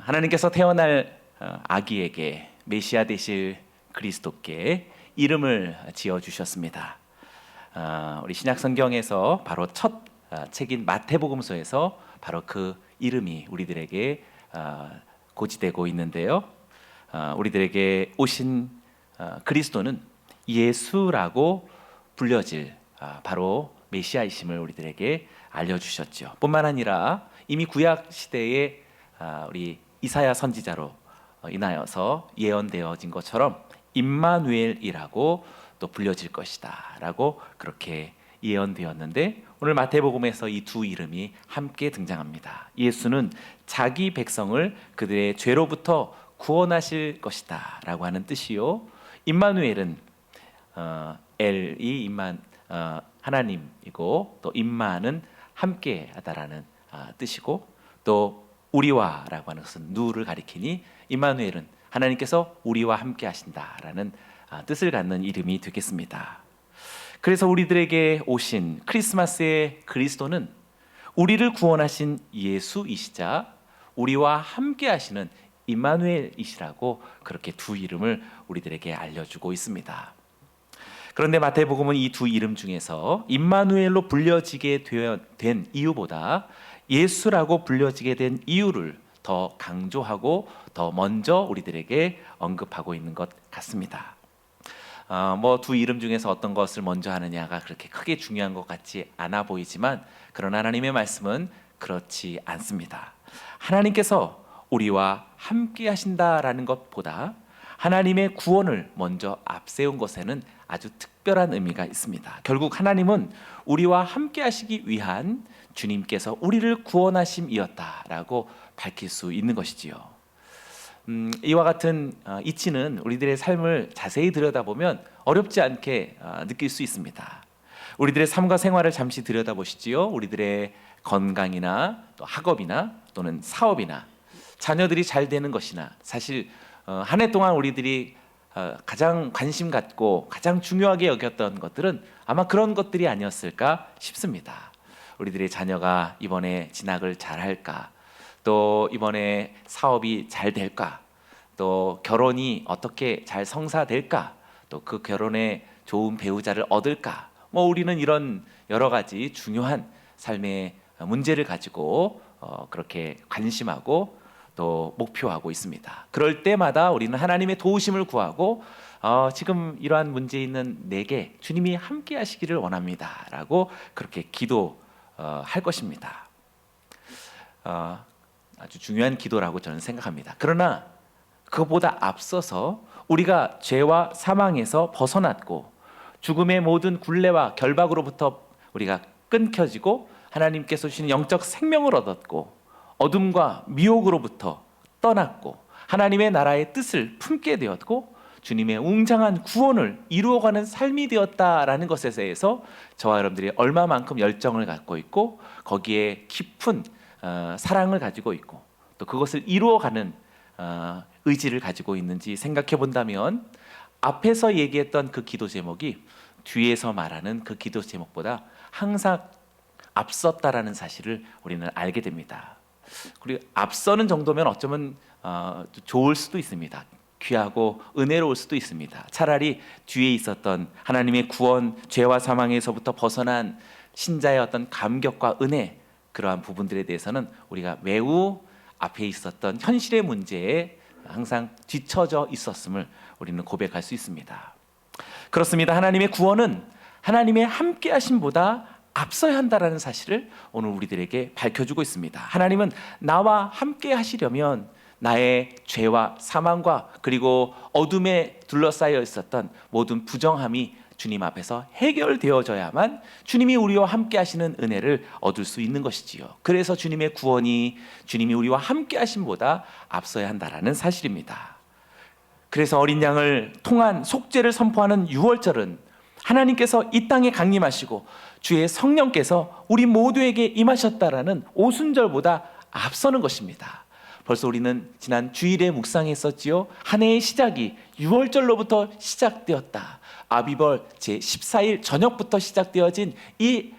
하나님께서 태어날 아기에게 메시아 되실 그리스도께 이름을 지어 주셨습니다. 우리 신약 성경에서 바로 첫 책인 마태복음서에서 바로 그 이름이 우리들에게 고지되고 있는데요. 우리들에게 오신 그리스도는 예수라고 불려질 바로 메시아이심을 우리들에게 알려주셨죠. 뿐만 아니라 이미 구약 시대에 우리 이사야 선지자로 인하여서 예언되어진 것처럼 임마누엘이라고 또 불려질 것이다 라고 그렇게 예언되었는데, 오늘 마태복음에서 이 두 이름이 함께 등장합니다. 예수는 자기 백성을 그들의 죄로부터 구원하실 것이다 라고 하는 뜻이요, 임마누엘은 엘이 하나님이고 또 임마는 함께 하다라는 뜻이고, 또 우리와 라고 하는 것은 누를 가리키니 임마누엘은 하나님께서 우리와 함께 하신다라는 뜻을 갖는 이름이 되겠습니다. 그래서 우리들에게 오신 크리스마스의 그리스도는 우리를 구원하신 예수이시자 우리와 함께 하시는 임마누엘이시라고 그렇게 두 이름을 우리들에게 알려주고 있습니다. 그런데 마태복음은 이 두 이름 중에서 임마누엘로 불려지게 된 이유보다 예수라고 불려지게 된 이유를 더 강조하고 더 먼저 우리들에게 언급하고 있는 것 같습니다. 두 이름 중에서 어떤 것을 먼저 하느냐가 그렇게 크게 중요한 것 같지 않아 보이지만, 그러나 하나님의 말씀은 그렇지 않습니다. 하나님께서 우리와 함께 하신다라는 것보다 하나님의 구원을 먼저 앞세운 것에는 아주 특별한 의미가 있습니다. 결국 하나님은 우리와 함께 하시기 위한 주님께서 우리를 구원하심이었다라고 밝힐 수 있는 것이지요. 이와 같은 이치는 우리들의 삶을 자세히 들여다보면 어렵지 않게 느낄 수 있습니다. 우리들의 삶과 생활을 잠시 들여다보시지요. 우리들의 건강이나 또 학업이나 또는 사업이나 자녀들이 잘 되는 것이나, 사실 한 해 동안 우리들이 가장 관심 갖고 가장 중요하게 여겼던 것들은 아마 그런 것들이 아니었을까 싶습니다. 우리들의 자녀가 이번에 진학을 잘할까, 또 이번에 사업이 잘 될까, 또 결혼이 어떻게 잘 성사될까, 또 그 결혼에 좋은 배우자를 얻을까, 우리는 이런 여러 가지 중요한 삶의 문제를 가지고 그렇게 관심하고 또 목표하고 있습니다. 그럴 때마다 우리는 하나님의 도우심을 구하고 지금 이러한 문제 있는 내게 주님이 함께 하시기를 원합니다 라고 그렇게 기도할 것입니다. 아주 중요한 기도라고 저는 생각합니다. 그러나 그것보다 앞서서 우리가 죄와 사망에서 벗어났고 죽음의 모든 굴레와 결박으로부터 우리가 끊겨지고 하나님께서 주신 영적 생명을 얻었고 어둠과 미혹으로부터 떠났고 하나님의 나라의 뜻을 품게 되었고 주님의 웅장한 구원을 이루어가는 삶이 되었다라는 것에 대해서 저와 여러분들이 얼마만큼 열정을 갖고 있고 거기에 깊은 사랑을 가지고 있고 또 그것을 이루어가는 의지를 가지고 있는지 생각해 본다면, 앞에서 얘기했던 그 기도 제목이 뒤에서 말하는 그 기도 제목보다 항상 앞섰다라는 사실을 우리는 알게 됩니다. 그리고 앞서는 정도면 어쩌면 좋을 수도 있습니다. 귀하고 은혜로울 수도 있습니다. 차라리 뒤에 있었던 하나님의 구원, 죄와 사망에서부터 벗어난 신자의 어떤 감격과 은혜, 그러한 부분들에 대해서는 우리가 매우 앞에 있었던 현실의 문제에 항상 뒤처져 있었음을 우리는 고백할 수 있습니다. 그렇습니다. 하나님의 구원은 하나님의 함께 하심보다 앞서야 한다라는 사실을 오늘 우리들에게 밝혀주고 있습니다. 하나님은 나와 함께 하시려면 나의 죄와 사망과 그리고 어둠에 둘러싸여 있었던 모든 부정함이 주님 앞에서 해결되어져야만 주님이 우리와 함께 하시는 은혜를 얻을 수 있는 것이지요. 그래서 주님의 구원이 주님이 우리와 함께 하심보다 앞서야 한다라는 사실입니다. 그래서 어린 양을 통한 속죄를 선포하는 유월절은 하나님께서 이 땅에 강림하시고 주의 성령께서 우리 모두에게 임하셨다라는 오순절보다 앞서는 것입니다. 벌써 우리는 지난 주일에 묵상했었지요. 한 해의 시작이 유월절로부터 시작되었다. 아비벌 제14일 저녁부터 시작되어진 이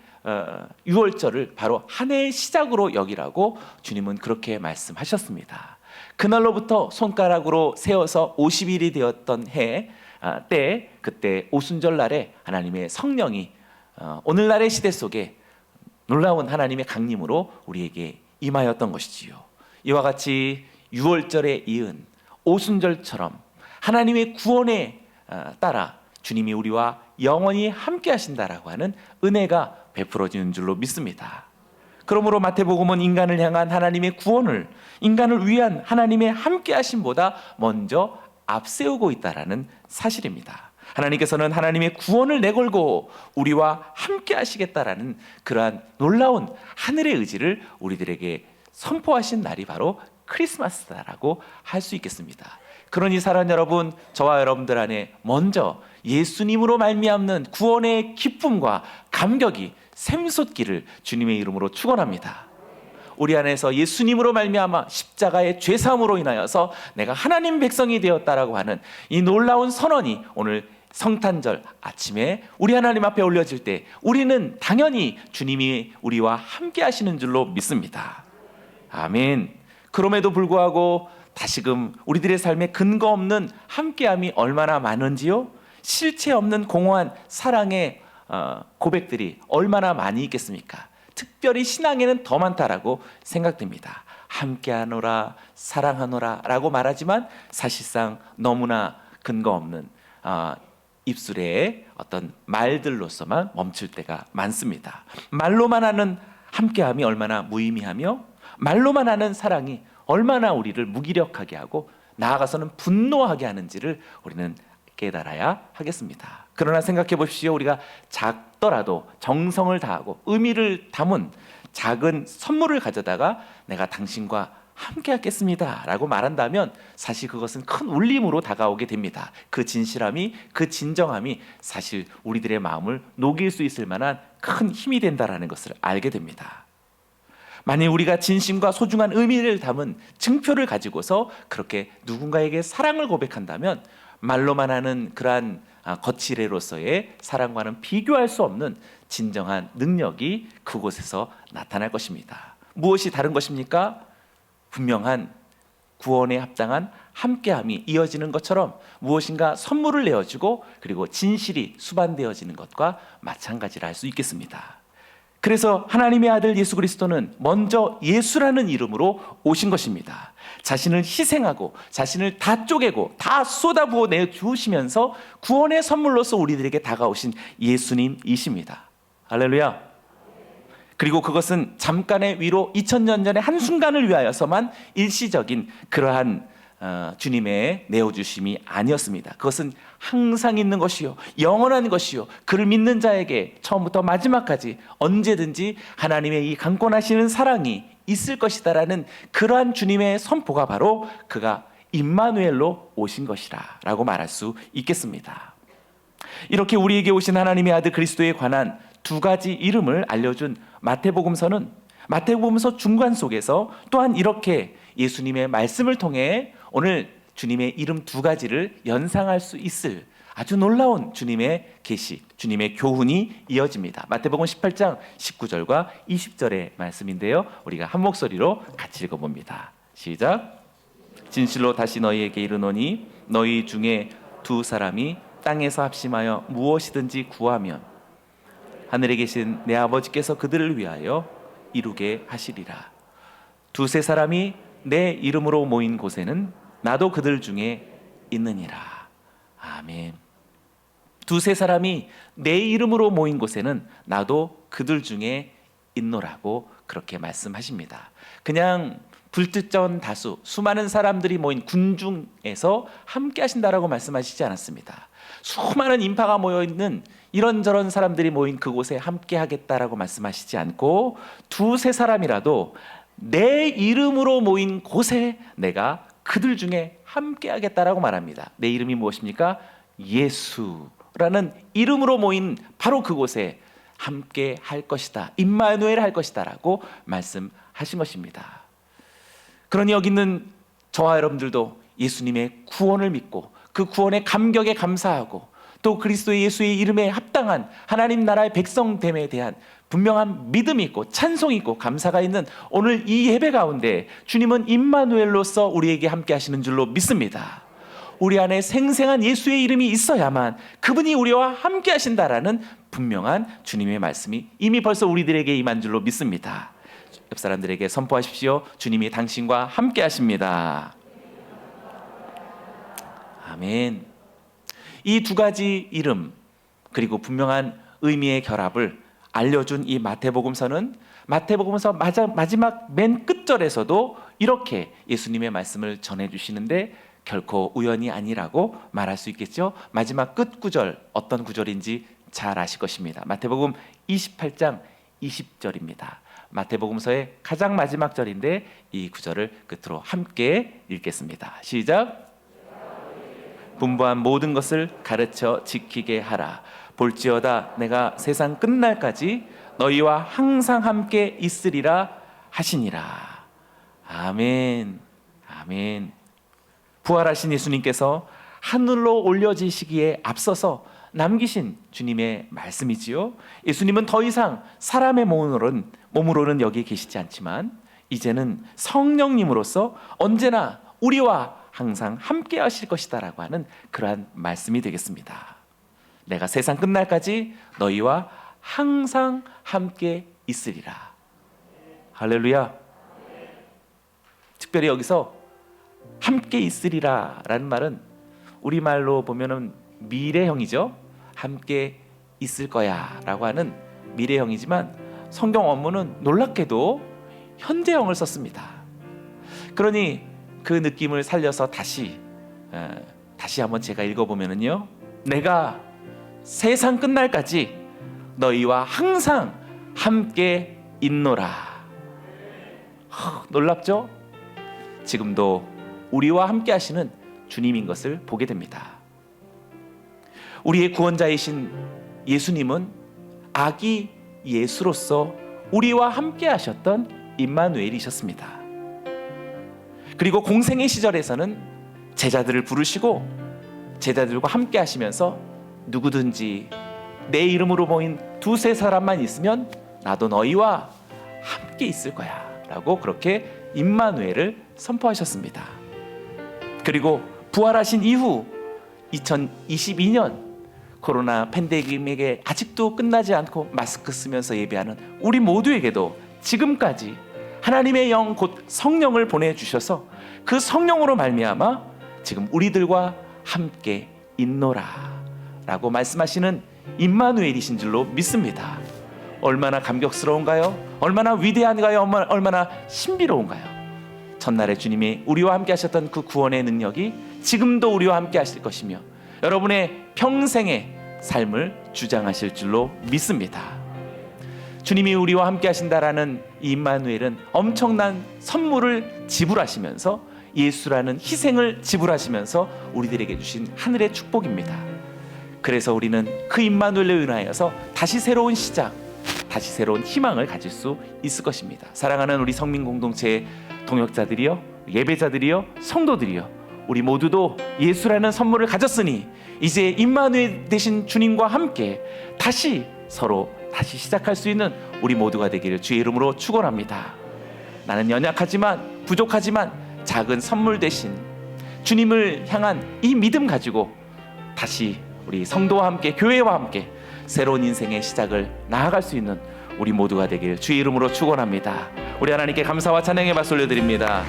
유월절을 바로 한 해의 시작으로 여기라고 주님은 그렇게 말씀하셨습니다. 그날로부터 손가락으로 세어서 50일이 되었던 그때 오순절 날에 하나님의 성령이 오늘날의 시대 속에 놀라운 하나님의 강림으로 우리에게 임하였던 것이지요. 이와 같이 유월절에 이은 오순절처럼 하나님의 구원에 따라 주님이 우리와 영원히 함께 하신다라고 하는 은혜가 베풀어지는 줄로 믿습니다. 그러므로 마태복음은 인간을 향한 하나님의 구원을, 인간을 위한 하나님의 함께 하심보다 먼저 앞세우고 있다라는 사실입니다. 하나님께서는 하나님의 구원을 내걸고 우리와 함께 하시겠다라는 그러한 놀라운 하늘의 의지를 우리들에게 선포하신 날이 바로 크리스마스다라고 할 수 있겠습니다. 그러니 사랑 여러분, 저와 여러분들 안에 먼저 예수님으로 말미암는 구원의 기쁨과 감격이 샘솟기를 주님의 이름으로 축원합니다. 우리 안에서 예수님으로 말미암아 십자가의 죄사함으로 인하여서 내가 하나님 백성이 되었다라고 하는 이 놀라운 선언이 오늘 성탄절 아침에 우리 하나님 앞에 올려질 때 우리는 당연히 주님이 우리와 함께 하시는 줄로 믿습니다. 아멘. 그럼에도 불구하고 다시금 우리들의 삶에 근거 없는 함께함이 얼마나 많은지요? 실체 없는 공허한 사랑의 고백들이 얼마나 많이 있겠습니까? 특별히 신앙에는 더 많다라고 생각됩니다. 함께하노라, 사랑하노라 라고 말하지만 사실상 너무나 근거 없는 입술의 어떤 말들로서만 멈출 때가 많습니다. 말로만 하는 함께함이 얼마나 무의미하며 말로만 하는 사랑이 얼마나 우리를 무기력하게 하고 나아가서는 분노하게 하는지를 우리는 깨달아야 하겠습니다. 그러나 생각해 보십시오. 우리가 작더라도 정성을 다하고 의미를 담은 작은 선물을 가져다가 내가 당신과 함께 하겠습니다 라고 말한다면 사실 그것은 큰 울림으로 다가오게 됩니다. 그 진실함이, 그 진정함이 사실 우리들의 마음을 녹일 수 있을 만한 큰 힘이 된다는 것을 알게 됩니다. 만일 우리가 진심과 소중한 의미를 담은 증표를 가지고서 그렇게 누군가에게 사랑을 고백한다면 말로만 하는 그러한 거칠애로서의 사랑과는 비교할 수 없는 진정한 능력이 그곳에서 나타날 것입니다. 무엇이 다른 것입니까? 분명한 구원에 합당한 함께함이 이어지는 것처럼 무엇인가 선물을 내어주고 그리고 진실이 수반되어지는 것과 마찬가지라 할 수 있겠습니다. 그래서 하나님의 아들 예수 그리스도는 먼저 예수라는 이름으로 오신 것입니다. 자신을 희생하고 자신을 다 쪼개고 다 쏟아부어 내주시면서 구원의 선물로서 우리들에게 다가오신 예수님이십니다. 할렐루야. 그리고 그것은 잠깐의 위로 2000년 전의 한순간을 위하여서만 일시적인 그러한 주님의 내어주심이 아니었습니다. 그것은 항상 있는 것이요 영원한 것이요 그를 믿는 자에게 처음부터 마지막까지 언제든지 하나님의 이 강권하시는 사랑이 있을 것이다라는 그러한 주님의 선포가 바로 그가 임마누엘로 오신 것이라 라고 말할 수 있겠습니다. 이렇게 우리에게 오신 하나님의 아들 그리스도에 관한 두 가지 이름을 알려준 마태복음서는 마태복음서 중간 속에서 또한 이렇게 예수님의 말씀을 통해 오늘 주님의 이름 두 가지를 연상할 수 있을 아주 놀라운 주님의 계시, 주님의 교훈이 이어집니다. 마태복음 18장 19절과 20절의 말씀인데요. 우리가 한 목소리로 같이 읽어봅니다. 시작. 진실로 다시 너희에게 이르노니 너희 중에 두 사람이 땅에서 합심하여 무엇이든지 구하면 하늘에 계신 내 아버지께서 그들을 위하여 이루게 하시리라. 두세 사람이 내 이름으로 모인 곳에는 나도 그들 중에 있느니라. 아멘. 두세 사람이 내 이름으로 모인 곳에는 나도 그들 중에 있노라고 그렇게 말씀하십니다. 그냥 불특정 다수 수많은 사람들이 모인 군중에서 함께 하신다라고 말씀하시지 않았습니다. 수많은 인파가 모여있는 이런저런 사람들이 모인 그곳에 함께 하겠다라고 말씀하시지 않고 두세 사람이라도 내 이름으로 모인 곳에 내가 그들 중에 함께 하겠다라고 말합니다. 내 이름이 무엇입니까? 예수라는 이름으로 모인 바로 그곳에 함께 할 것이다. 임마누엘 할 것이다 라고 말씀하신 것입니다. 그러니 여기 있는 저와 여러분들도 예수님의 구원을 믿고 그 구원의 감격에 감사하고 또 그리스도 예수의 이름에 합당한 하나님 나라의 백성됨에 대한 분명한 믿음이 있고 찬송이 있고 감사가 있는 오늘 이 예배 가운데 주님은 임마누엘로서 우리에게 함께 하시는 줄로 믿습니다. 우리 안에 생생한 예수의 이름이 있어야만 그분이 우리와 함께 하신다라는 분명한 주님의 말씀이 이미 벌써 우리들에게 임한 줄로 믿습니다. 옆 사람들에게 선포하십시오. 주님이 당신과 함께 하십니다. 아멘. 이 두 가지 이름 그리고 분명한 의미의 결합을 알려준 이 마태복음서는 마태복음서 마지막 맨 끝절에서도 이렇게 예수님의 말씀을 전해주시는데 결코 우연이 아니라고 말할 수 있겠죠. 마지막 끝 구절 어떤 구절인지 잘 아실 것입니다. 마태복음 28장 20절입니다. 마태복음서의 가장 마지막 절인데 이 구절을 끝으로 함께 읽겠습니다. 시작. 분부한 모든 것을 가르쳐 지키게 하라. 볼지어다 내가 세상 끝날까지 너희와 항상 함께 있으리라 하시니라. 아멘. 아멘. 부활하신 예수님께서 하늘로 올려지시기에 앞서서 남기신 주님의 말씀이지요. 예수님은 더 이상 사람의 몸으로는 여기 계시지 않지만 이제는 성령님으로서 언제나 우리와 항상 함께 하실 것이다라고 하는 그러한 말씀이 되겠습니다. 내가 세상 끝날까지 너희와 항상 함께 있으리라. 할렐루야. 특별히 여기서 함께 있으리라 라는 말은 우리말로 보면은 미래형이죠. 함께 있을 거야 라고 하는 미래형이지만 성경 원문은 놀랍게도 현재형을 썼습니다. 그러니 그 느낌을 살려서 다시 한번 제가 읽어보면은요, 내가 세상 끝날까지 너희와 항상 함께 있노라. 놀랍죠? 지금도 우리와 함께 하시는 주님인 것을 보게 됩니다. 우리의 구원자이신 예수님은 아기 예수로서 우리와 함께 하셨던 임마누엘이셨습니다. 그리고 공생의 시절에서는 제자들을 부르시고 제자들과 함께 하시면서 누구든지 내 이름으로 모인 두세 사람만 있으면 나도 너희와 함께 있을 거야 라고 그렇게 임마누엘을 선포하셨습니다. 그리고 부활하신 이후 2022년 코로나 팬데믹에 아직도 끝나지 않고 마스크 쓰면서 예배하는 우리 모두에게도 지금까지 하나님의 영 곧 성령을 보내주셔서 그 성령으로 말미암아 지금 우리들과 함께 있노라 라고 말씀하시는 임마누엘이신 줄로 믿습니다. 얼마나 감격스러운가요? 얼마나 위대한가요? 얼마나 신비로운가요? 전날에 주님이 우리와 함께 하셨던 그 구원의 능력이 지금도 우리와 함께 하실 것이며 여러분의 평생의 삶을 주장하실 줄로 믿습니다. 주님이 우리와 함께 하신다라는 이 임마누엘은 엄청난 선물을 지불하시면서 예수라는 희생을 지불하시면서 우리들에게 주신 하늘의 축복입니다. 그래서 우리는 그 임마누엘에 인하여서 다시 새로운 시작, 다시 새로운 희망을 가질 수 있을 것입니다. 사랑하는 우리 성민 공동체의 동역자들이요, 예배자들이요, 성도들이요, 우리 모두도 예수라는 선물을 가졌으니 이제 임마누엘 되신 주님과 함께 서로 다시 시작할 수 있는 우리 모두가 되기를 주의 이름으로 축원합니다. 나는 연약하지만 부족하지만 작은 선물 대신 주님을 향한 이 믿음 가지고 다시 우리 성도와 함께 교회와 함께 새로운 인생의 시작을 나아갈 수 있는 우리 모두가 되길 주의 이름으로 축원합니다. 우리 하나님께 감사와 찬양의 박수 올려드립니다.